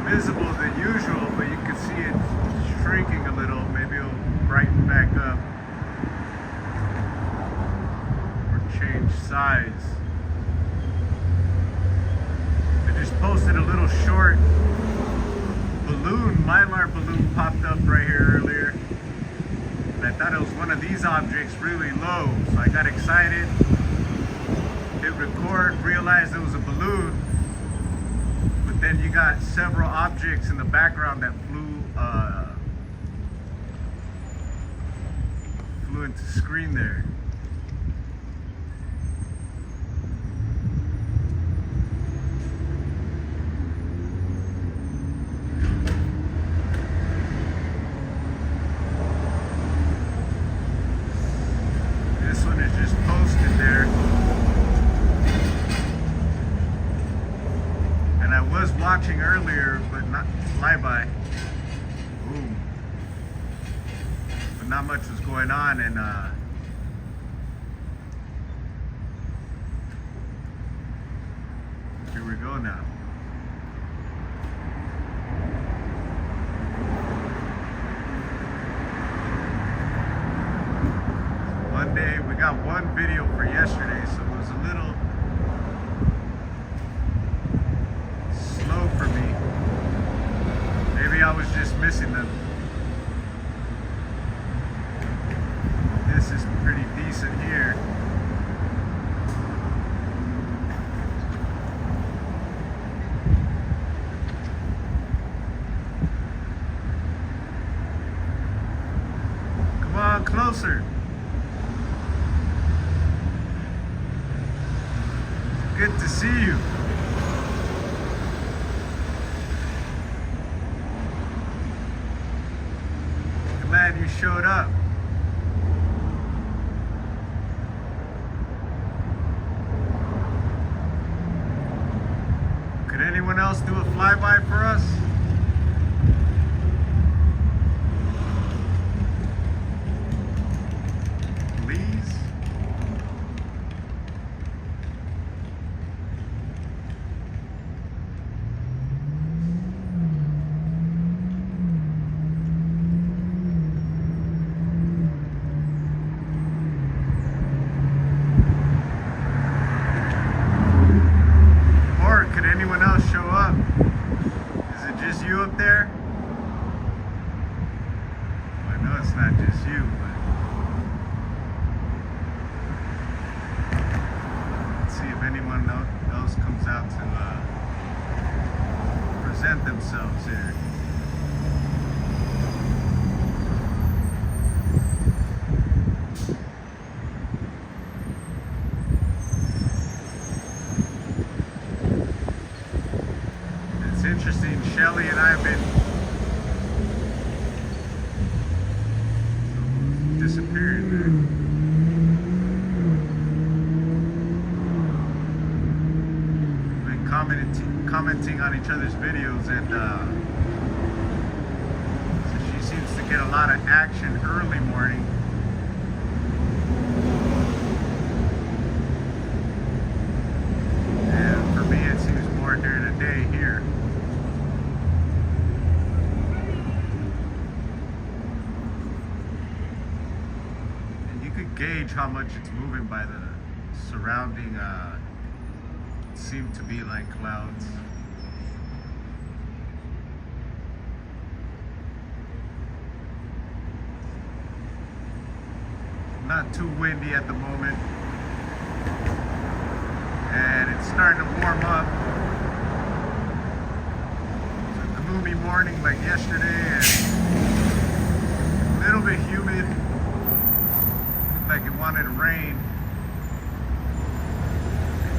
visible than usual, but you can see it shrinking a little. Maybe it'll brighten back up or change size. I just posted a little short balloon, mylar balloon popped up right here earlier. And I thought it was one of these objects really low, so I got excited, hit record, realized it was a balloon. But then you got several objects in the background that flew into screen there. This one is just posted there. And I was watching earlier, but not flyby. Boom. But not much was going on, and here we go now. Monday, we got one video for yesterday, so it was a little slow for me. Maybe I was just missing them. This is pretty decent here. Come on, closer. Good to see you. Glad you showed up. Could anyone else do a flyby for us? Please? Could anyone else show up? Is it just you up there? Well, I know it's not just you, but let's see if anyone else comes out to present themselves here. Interesting. Shelly and I have been disappearing there. Been commenting on each other's videos, and so she seems to get a lot of action early morning. And for me, it seems more during the day here. Gauge how much it's moving by the surrounding seem to be like clouds. Not too windy at the moment, and it's starting to warm up. It's a gloomy morning like yesterday, and a little bit humid. Like it wanted to rain.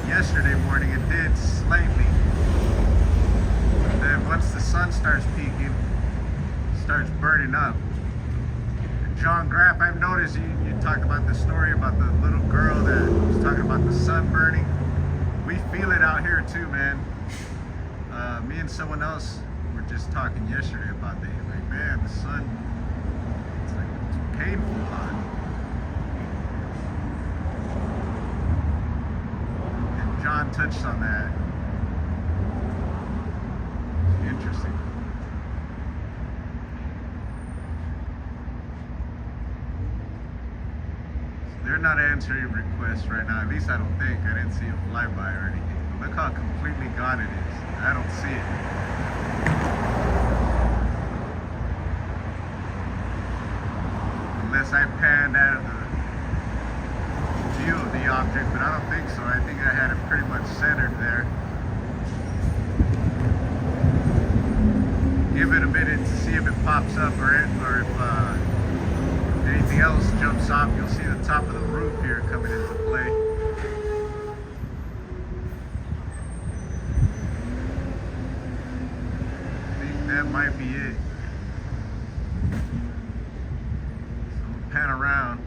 Yesterday morning it did slightly. But then once the sun starts peaking, it starts burning up. And John Graff, I've noticed you talked about the story about the little girl that was talking about the sun burning. We feel it out here too, man. Me and someone else were just talking yesterday about that. Like, man, the sun, it's like it's painful hot. John touched on that. Interesting. They're not answering requests right now. At least I don't think. I didn't see a flyby or anything. Look how completely gone it is. I don't see it. Unless I panned out of the view of the object, but I don't think so. I think I had it pretty much centered there. Give it a minute to see if it pops up or if anything else jumps off. You'll see the top of the roof here coming into play. I think that might be it. So we'll pan around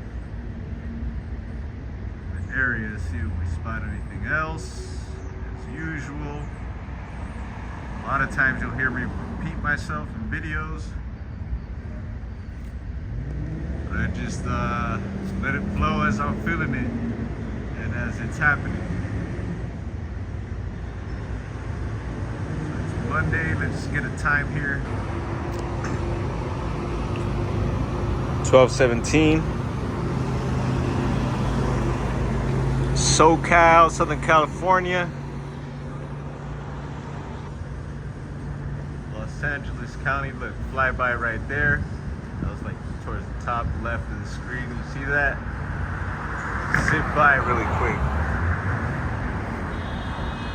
the area to see if we spot anything else. As usual, a lot of times you'll hear me repeat myself in videos. I just let it flow as I'm feeling it and as it's happening. So it's Monday. Let's get a time here. 12:17. SoCal, Southern California. Los Angeles County. Look, flyby right there. That was like towards the top left of the screen. You see that? Zip by really quick.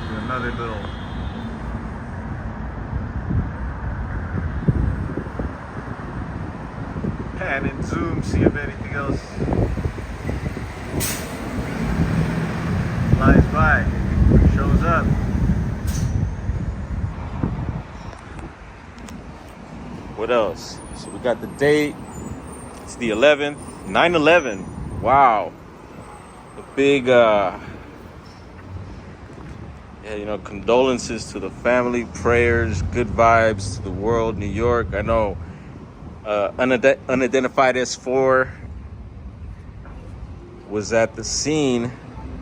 Do another little pan and zoom, see if anything else flies by, shows up. What else? So we got the date. It's the 11th, 9/11. Wow. A big, condolences to the family, prayers, good vibes to the world, New York. I know unidentified S4 was at the scene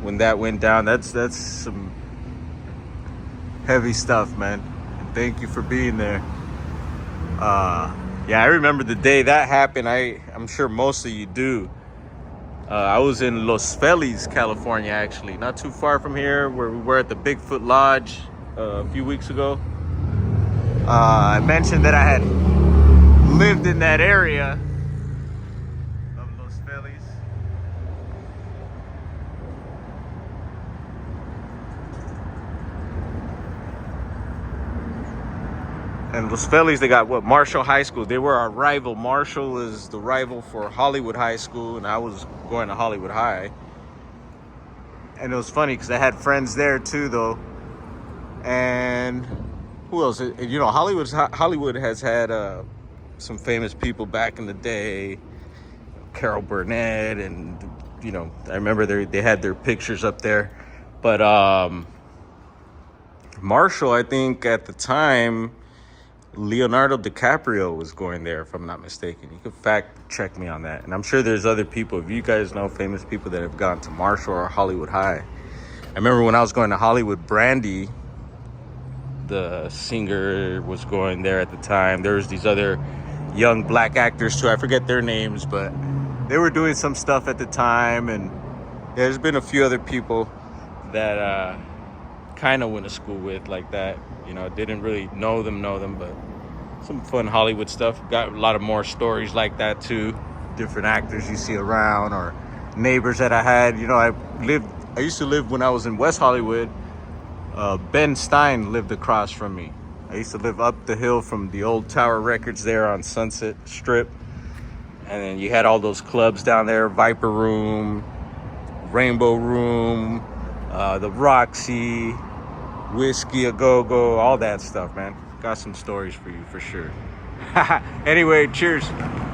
when that went down. That's some heavy stuff, man. And thank you for being there. Yeah, I remember the day that happened. I'm sure most of you do. I was in Los Feliz, California, actually, not too far from here, where we were at the Bigfoot Lodge a few weeks ago. I mentioned that I had lived in that area of Los Feliz. And Los Feliz, they got what? Marshall High School. They were our rival. Marshall is the rival for Hollywood High School, and I was going to Hollywood High. And it was funny because I had friends there too, though. And who else? You know, Hollywood has had some famous people back in the day. Carol Burnett, and I remember they had their pictures up there. But Marshall, I think at the time, Leonardo DiCaprio was going there, if I'm not mistaken. You could fact check me on that. And I'm sure there's other people, if you guys know famous people that have gone to Marshall or Hollywood High. I remember when I was going to Hollywood, Brandy, the singer, was going there at the time. There was these other young black actors too. I forget their names, but they were doing some stuff at the time. And there's been a few other people that kind of went to school with like that. Didn't really know them, but some fun Hollywood stuff. Got a lot of more stories like that too. Different actors you see around, or neighbors that I had. I used to live when I was in West Hollywood. Ben Stein lived across from me. I used to live up the hill from the old Tower Records there on Sunset Strip. And then you had all those clubs down there, Viper Room, Rainbow Room, the Roxy, Whiskey A Go-Go, all that stuff, man. Got some stories for you for sure. Anyway, cheers.